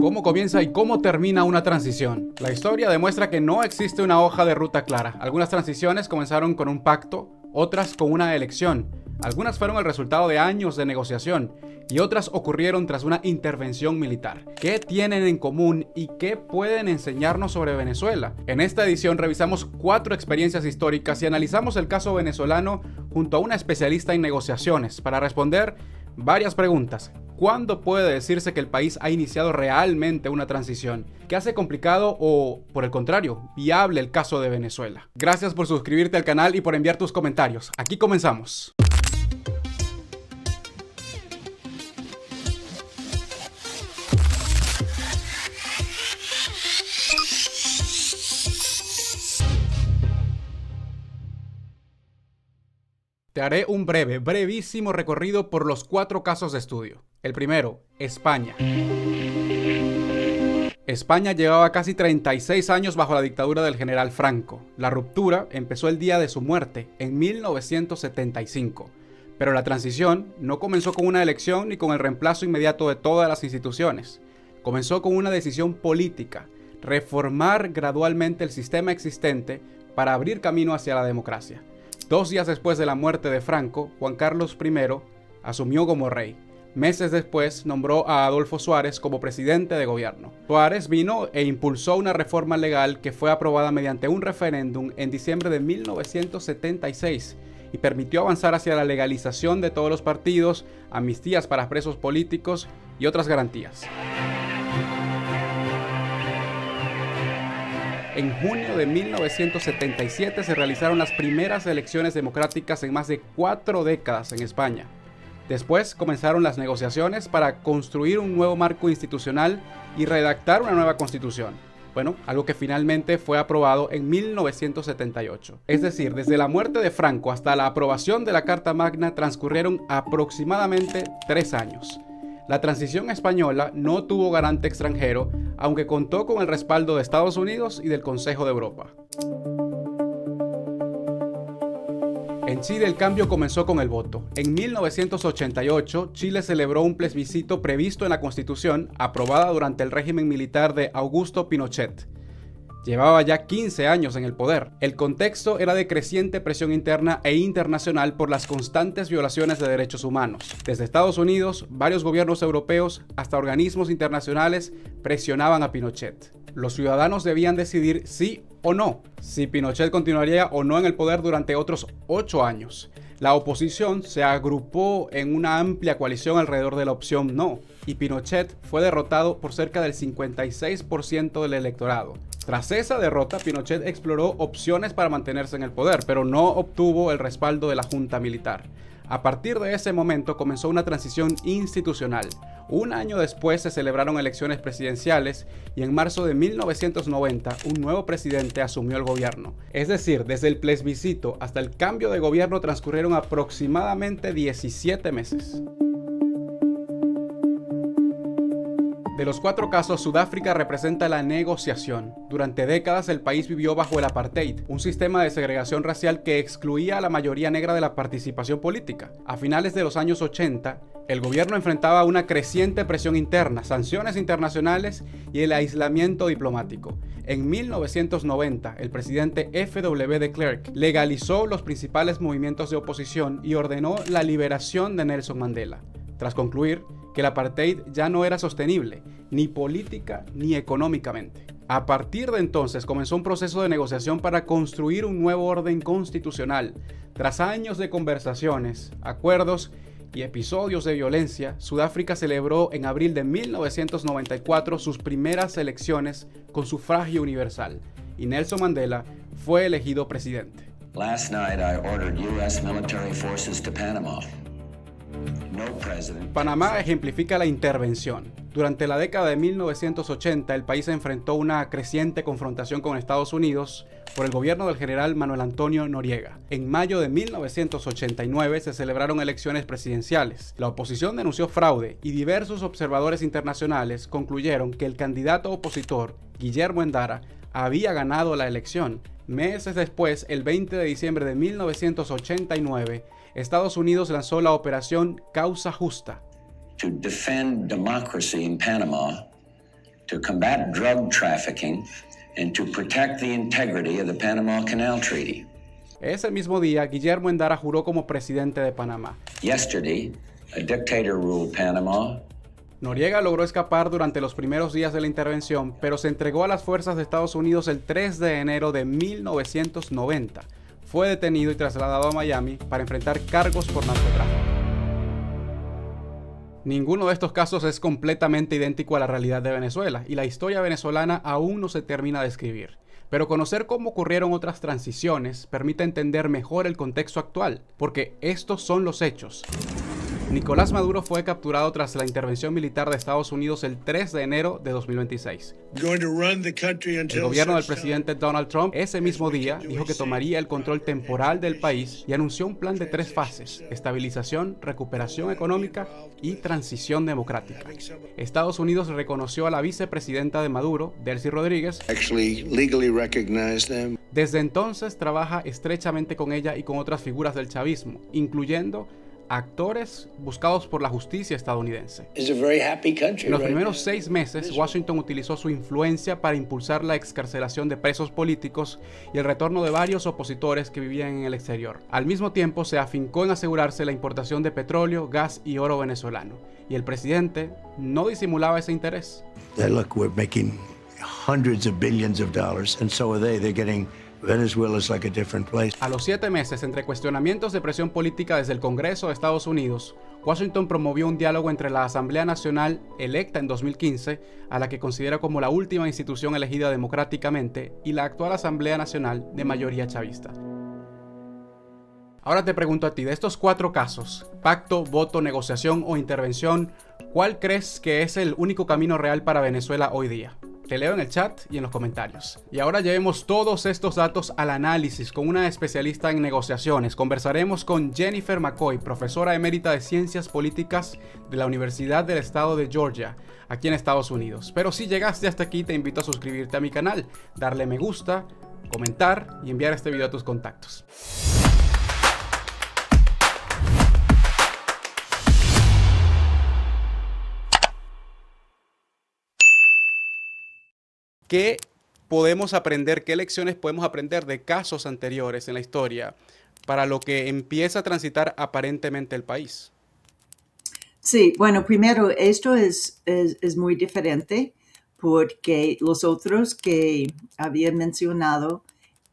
¿Cómo comienza y cómo termina una transición? La historia demuestra que no existe una hoja de ruta clara. Algunas transiciones comenzaron con un pacto, otras con una elección. Algunas fueron el resultado de años de negociación y otras ocurrieron tras una intervención militar. ¿Qué tienen en común y qué pueden enseñarnos sobre Venezuela? En esta edición revisamos 4 experiencias históricas y analizamos el caso venezolano junto a una especialista en negociaciones para responder varias preguntas. ¿Cuándo puede decirse que el país ha iniciado realmente una transición? ¿Qué hace complicado o, por el contrario, viable el caso de Venezuela? Gracias por suscribirte al canal y por enviar tus comentarios. Aquí comenzamos. Te haré un brevísimo recorrido por los 4 casos de estudio. El primero, España. España llevaba casi 36 años bajo la dictadura del general Franco. La ruptura empezó el día de su muerte, en 1975. Pero la transición no comenzó con una elección ni con el reemplazo inmediato de todas las instituciones. Comenzó con una decisión política: reformar gradualmente el sistema existente para abrir camino hacia la democracia. 2 días después de la muerte de Franco, Juan Carlos I asumió como rey. Meses después nombró a Adolfo Suárez como presidente de gobierno. Suárez vino e impulsó una reforma legal que fue aprobada mediante un referéndum en diciembre de 1976 y permitió avanzar hacia la legalización de todos los partidos, amnistías para presos políticos y otras garantías. En junio de 1977 se realizaron las primeras elecciones democráticas en más de 4 décadas en España. Después comenzaron las negociaciones para construir un nuevo marco institucional y redactar una nueva constitución. Bueno, algo que finalmente fue aprobado en 1978. Es decir, desde la muerte de Franco hasta la aprobación de la Carta Magna transcurrieron aproximadamente 3 años. La transición española no tuvo garante extranjero, aunque contó con el respaldo de Estados Unidos y del Consejo de Europa. En Chile el cambio comenzó con el voto. En 1988, Chile celebró un plebiscito previsto en la Constitución, aprobada durante el régimen militar de Augusto Pinochet. Llevaba ya 15 años en el poder. El contexto era de creciente presión interna e internacional por las constantes violaciones de derechos humanos. Desde Estados Unidos, varios gobiernos europeos, hasta organismos internacionales presionaban a Pinochet. Los ciudadanos debían decidir sí o no, si Pinochet continuaría o no en el poder durante otros 8 años. La oposición se agrupó en una amplia coalición alrededor de la opción no, y Pinochet fue derrotado por cerca del 56% del electorado. Tras esa derrota, Pinochet exploró opciones para mantenerse en el poder, pero no obtuvo el respaldo de la junta militar. A partir de ese momento comenzó una transición institucional. Un año después se celebraron elecciones presidenciales y en marzo de 1990 un nuevo presidente asumió el gobierno. Es decir, desde el plebiscito hasta el cambio de gobierno transcurrieron aproximadamente 17 meses. De los 4 casos, Sudáfrica representa la negociación. Durante décadas el país vivió bajo el apartheid, un sistema de segregación racial que excluía a la mayoría negra de la participación política. A finales de los años 80, el gobierno enfrentaba una creciente presión interna, sanciones internacionales y el aislamiento diplomático. En 1990, el presidente F.W. de Klerk legalizó los principales movimientos de oposición y ordenó la liberación de Nelson Mandela, tras concluir que el apartheid ya no era sostenible, ni política ni económicamente. A partir de entonces comenzó un proceso de negociación para construir un nuevo orden constitucional. Tras años de conversaciones, acuerdos y episodios de violencia, Sudáfrica celebró en abril de 1994 sus primeras elecciones con sufragio universal, y Nelson Mandela fue elegido presidente. Last night I ordered U.S. military forces to Panama. Panamá ejemplifica la intervención. Durante la década de 1980, el país enfrentó una creciente confrontación con Estados Unidos por el gobierno del general Manuel Antonio Noriega. En mayo de 1989 se celebraron elecciones presidenciales. La oposición denunció fraude y diversos observadores internacionales concluyeron que el candidato opositor, Guillermo Endara, había ganado la elección. Meses después, el 20 de diciembre de 1989, Estados Unidos lanzó la operación Causa Justa. To defend democracy in Panama to combat drug trafficking and to protect the integrity of the Panama Canal Treaty. Ese mismo día, Guillermo Endara juró como presidente de Panamá. Yesterday, a dictator ruled Panama. Noriega logró escapar durante los primeros días de la intervención, pero se entregó a las fuerzas de Estados Unidos el 3 de enero de 1990. Fue detenido y trasladado a Miami para enfrentar cargos por narcotráfico. Ninguno de estos casos es completamente idéntico a la realidad de Venezuela, y la historia venezolana aún no se termina de escribir. Pero conocer cómo ocurrieron otras transiciones permite entender mejor el contexto actual, porque estos son los hechos. Nicolás Maduro fue capturado tras la intervención militar de Estados Unidos el 3 de enero de 2026. El gobierno del presidente Donald Trump ese mismo día dijo que tomaría el control temporal del país y anunció un plan de 3 fases: estabilización, recuperación económica y transición democrática. Estados Unidos reconoció a la vicepresidenta de Maduro, Delcy Rodríguez. Desde entonces trabaja estrechamente con ella y con otras figuras del chavismo, incluyendo actores buscados por la justicia estadounidense. En los primeros 6 meses, Washington utilizó su influencia para impulsar la excarcelación de presos políticos y el retorno de varios opositores que vivían en el exterior. Al mismo tiempo, se afincó en asegurarse la importación de petróleo, gas y oro venezolano. Y el presidente no disimulaba ese interés. Look, we're making hundreds of billions of dollars, and so are they. They're getting Venezuela is like a different place. A los 7 meses, entre cuestionamientos de presión política desde el Congreso de Estados Unidos, Washington promovió un diálogo entre la Asamblea Nacional, electa en 2015, a la que considera como la última institución elegida democráticamente, y la actual Asamblea Nacional de mayoría chavista. Ahora te pregunto a ti, de estos 4 casos, pacto, voto, negociación o intervención, ¿cuál crees que es el único camino real para Venezuela hoy día? Te leo en el chat y en los comentarios. Y ahora llevemos todos estos datos al análisis con una especialista en negociaciones. Conversaremos con Jennifer McCoy, profesora emérita de Ciencias Políticas de la Universidad del Estado de Georgia, aquí en Estados Unidos. Pero si llegaste hasta aquí, te invito a suscribirte a mi canal, darle me gusta, comentar y enviar este video a tus contactos. ¿Qué podemos aprender, qué lecciones podemos aprender de casos anteriores en la historia para lo que empieza a transitar aparentemente el país? Sí, bueno, primero, esto es muy diferente porque los otros que había mencionado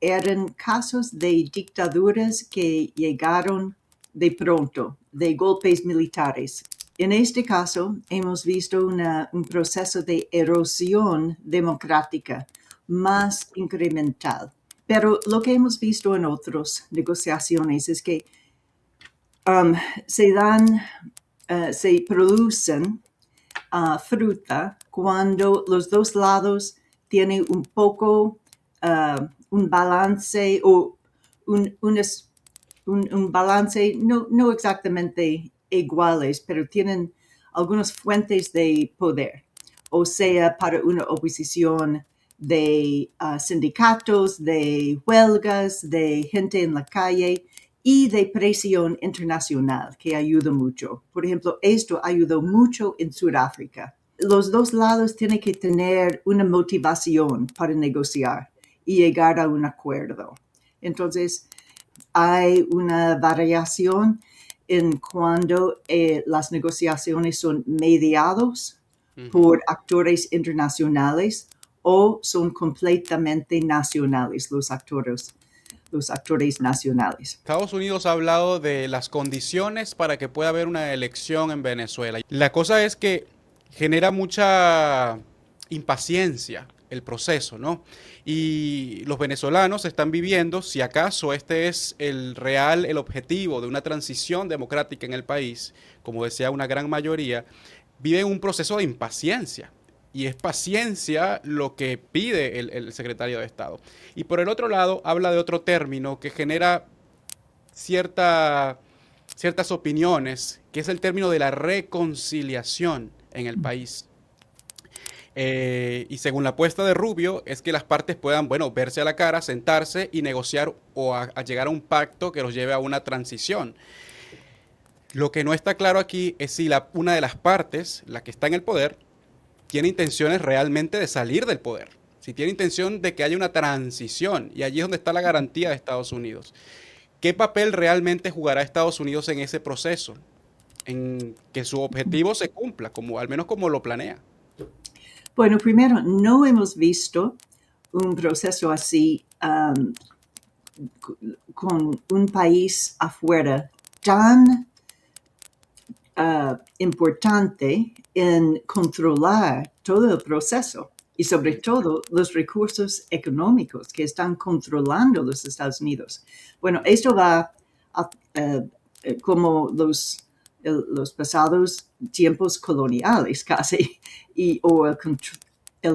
eran casos de dictaduras que llegaron de pronto, de golpes militares. En este caso, hemos visto un proceso de erosión democrática más incremental. Pero lo que hemos visto en otras negociaciones es que se producen fruta cuando los dos lados tienen un poco un balance o un balance no exactamente iguales, pero tienen algunas fuentes de poder, o sea, para una oposición de sindicatos, de huelgas, de gente en la calle y de presión internacional que ayuda mucho. Por ejemplo, esto ayudó mucho en Sudáfrica. Los dos lados tienen que tener una motivación para negociar y llegar a un acuerdo. Entonces, hay una variación en cuando las negociaciones son mediados por actores internacionales o son completamente nacionales los actores nacionales. Estados Unidos ha hablado de las condiciones para que pueda haber una elección en Venezuela. La cosa es que genera mucha impaciencia el proceso, ¿no? Y los venezolanos están viviendo, si acaso este es el objetivo de una transición democrática en el país, como decía una gran mayoría, viven un proceso de impaciencia. Y es paciencia lo que pide el secretario de Estado. Y por el otro lado, habla de otro término que genera ciertas opiniones, que es el término de la reconciliación en el país. Y según la apuesta de Rubio, es que las partes puedan, verse a la cara, sentarse y negociar o a llegar a un pacto que los lleve a una transición. Lo que no está claro aquí es si una de las partes, la que está en el poder, tiene intenciones realmente de salir del poder, si tiene intención de que haya una transición, y allí es donde está la garantía de Estados Unidos. ¿Qué papel realmente jugará Estados Unidos en ese proceso? En que su objetivo se cumpla, como, al menos como lo planea. Bueno, primero, no hemos visto un proceso así con un país afuera tan importante en controlar todo el proceso y sobre todo los recursos económicos que están controlando los Estados Unidos. Bueno, esto va como los pasados tiempos coloniales casi, o el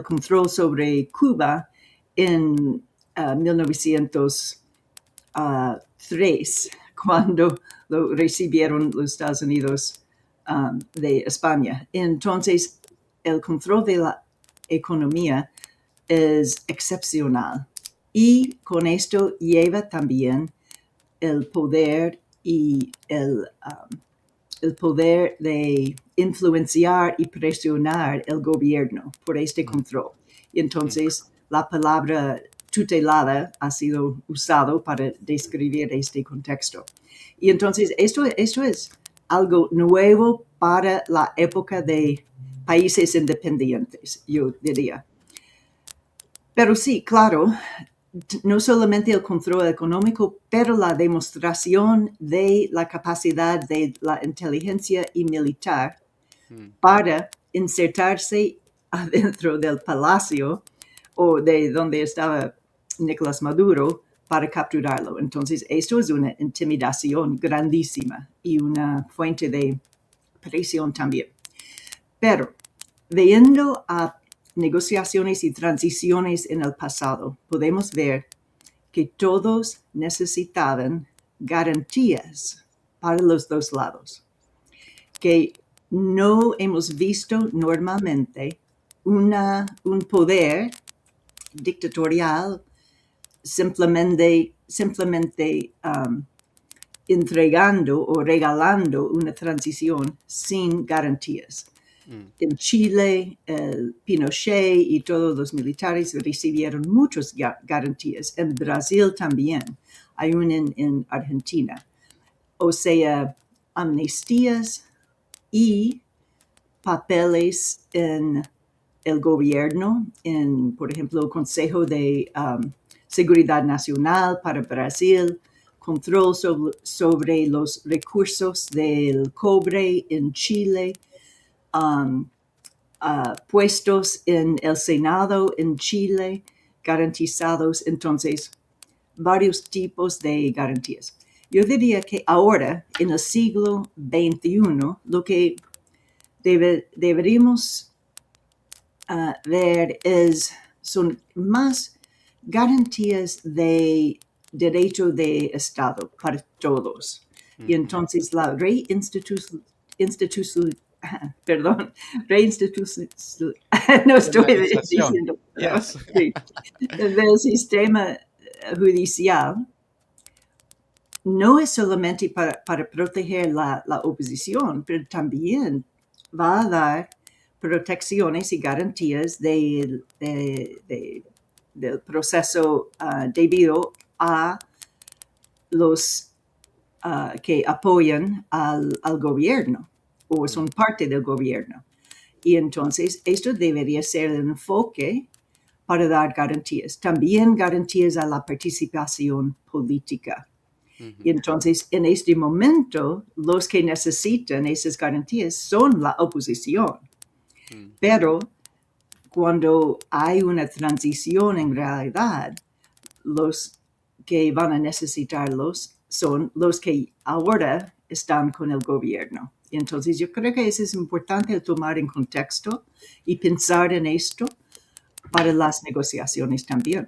control sobre Cuba en 1903, cuando lo recibieron los Estados Unidos de España. Entonces, el control de la economía es excepcional y con esto lleva también el poder y el poder de influenciar y presionar el gobierno por este control. Y entonces la palabra tutelada ha sido usado para describir este contexto. Y entonces esto es algo nuevo para la época de países independientes, yo diría. Pero sí, claro, no solamente el control económico, pero la demostración de la capacidad de la inteligencia y militar para insertarse adentro del palacio o de donde estaba Nicolás Maduro para capturarlo. Entonces, esto es una intimidación grandísima y una fuente de presión también. Pero, viendo a negociaciones y transiciones en el pasado, podemos ver que todos necesitaban garantías para los dos lados, que no hemos visto normalmente un poder dictatorial simplemente entregando o regalando una transición sin garantías. En Chile, Pinochet y todos los militares recibieron muchas garantías. En Brasil también. Hay una en Argentina. O sea, amnistías y papeles en el gobierno, por ejemplo, el Consejo de Seguridad Nacional para Brasil, control sobre los recursos del cobre en Chile, puestos en el Senado en Chile, garantizados. Entonces, varios tipos de garantías. Yo diría que ahora, en el siglo XXI, lo que deberíamos ver son más garantías de derecho de Estado para todos. Y entonces la no estoy diciendo, yes. Sí, del sistema judicial no es solamente para proteger la oposición, pero también va a dar protecciones y garantías del proceso debido a los que apoyan al gobierno o son parte del gobierno. Y entonces esto debería ser el enfoque para dar garantías. También garantías a la participación política. Y entonces, en este momento, los que necesitan esas garantías son la oposición. Pero cuando hay una transición en realidad, los que van a necesitarlos son los que ahora están con el gobierno. Y entonces, yo creo que eso es importante tomar en contexto y pensar en esto para las negociaciones también.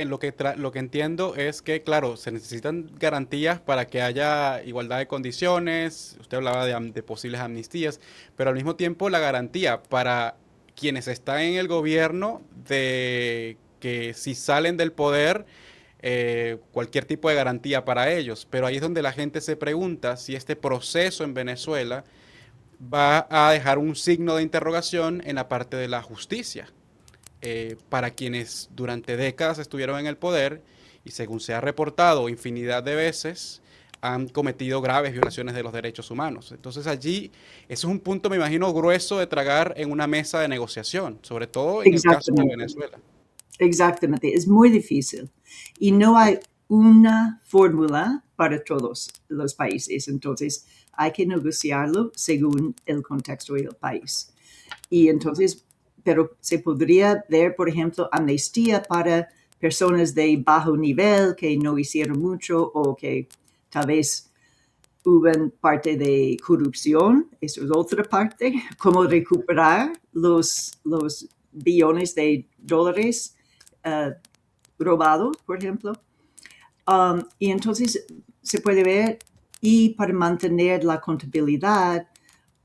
Lo que entiendo es que, claro, se necesitan garantías para que haya igualdad de condiciones. Usted hablaba de posibles amnistías, pero al mismo tiempo la garantía para quienes están en el gobierno de que si salen del poder, cualquier tipo de garantía para ellos. Pero ahí es donde la gente se pregunta si este proceso en Venezuela va a dejar un signo de interrogación en la parte de la justicia para quienes durante décadas estuvieron en el poder y, según se ha reportado infinidad de veces, han cometido graves violaciones de los derechos humanos. Entonces allí, eso es un punto, me imagino, grueso de tragar en una mesa de negociación, sobre todo en el caso de Venezuela. Exactamente, es muy difícil y no hay una fórmula para todos los países, entonces hay que negociarlo según el contexto del país. Y entonces, pero se podría ver, por ejemplo, amnistía para personas de bajo nivel que no hicieron mucho o que tal vez hubo parte de corrupción. Eso es otra parte, cómo recuperar los billones de dólares robados, por ejemplo. Y entonces se puede ver, y para mantener la contabilidad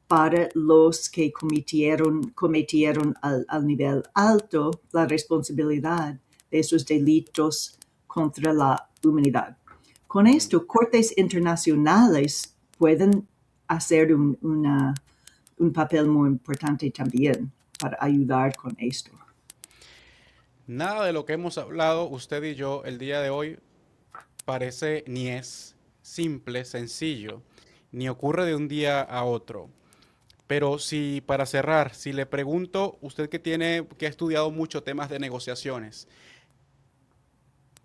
para los que cometieron al nivel alto la responsabilidad de esos delitos contra la humanidad. Con esto, cortes internacionales pueden hacer un papel muy importante también para ayudar con esto. Nada de lo que hemos hablado usted y yo el día de hoy parece ni es simple, sencillo, ni ocurre de un día a otro. Pero si, para cerrar, si le pregunto, usted que ha estudiado mucho temas de negociaciones,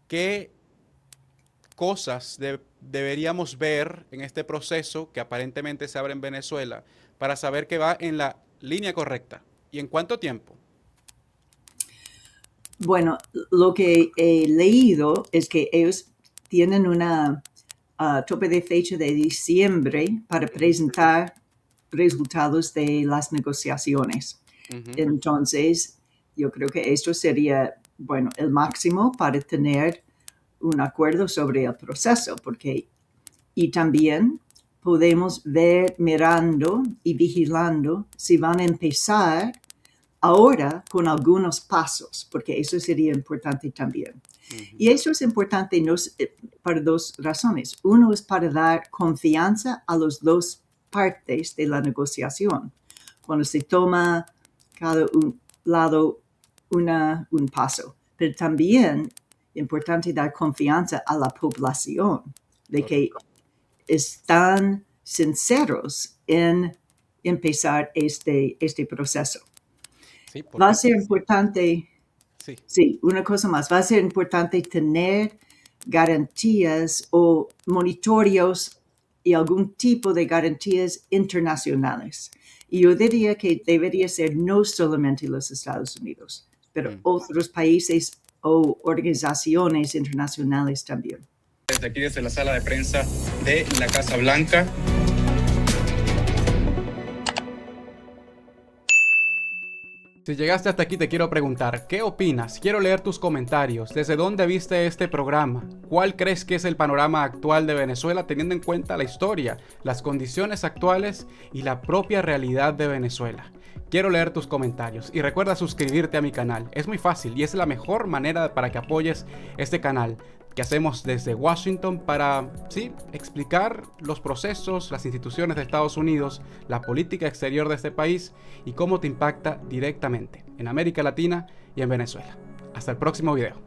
¿qué cosas deberíamos ver en este proceso que aparentemente se abre en Venezuela para saber que va en la línea correcta? ¿Y en cuánto tiempo? Bueno, lo que he leído es que ellos tienen una tope de fecha de diciembre para presentar resultados de las negociaciones. Entonces, yo creo que esto sería, bueno, el máximo para tener un acuerdo sobre el proceso, y también podemos ver, mirando y vigilando si van a empezar ahora con algunos pasos, porque eso sería importante también. Y eso es importante para dos razones. Uno es para dar confianza a las dos partes de la negociación. Cuando se toma cada lado un paso. Pero también es importante dar confianza a la población de que están sinceros en empezar este proceso. Sí, va a ser importante, sí, una cosa más, va a ser importante tener garantías o monitorios y algún tipo de garantías internacionales. Y yo diría que debería ser no solamente los Estados Unidos, pero otros países o organizaciones internacionales también. Desde aquí, desde la sala de prensa de la Casa Blanca. Si llegaste hasta aquí, te quiero preguntar, ¿qué opinas? Quiero leer tus comentarios. ¿Desde dónde viste este programa? ¿Cuál crees que es el panorama actual de Venezuela teniendo en cuenta la historia, las condiciones actuales y la propia realidad de Venezuela? Quiero leer tus comentarios y recuerda suscribirte a mi canal. Es muy fácil y es la mejor manera para que apoyes este canal que hacemos desde Washington para, explicar los procesos, las instituciones de Estados Unidos, la política exterior de este país y cómo te impacta directamente en América Latina y en Venezuela. Hasta el próximo video.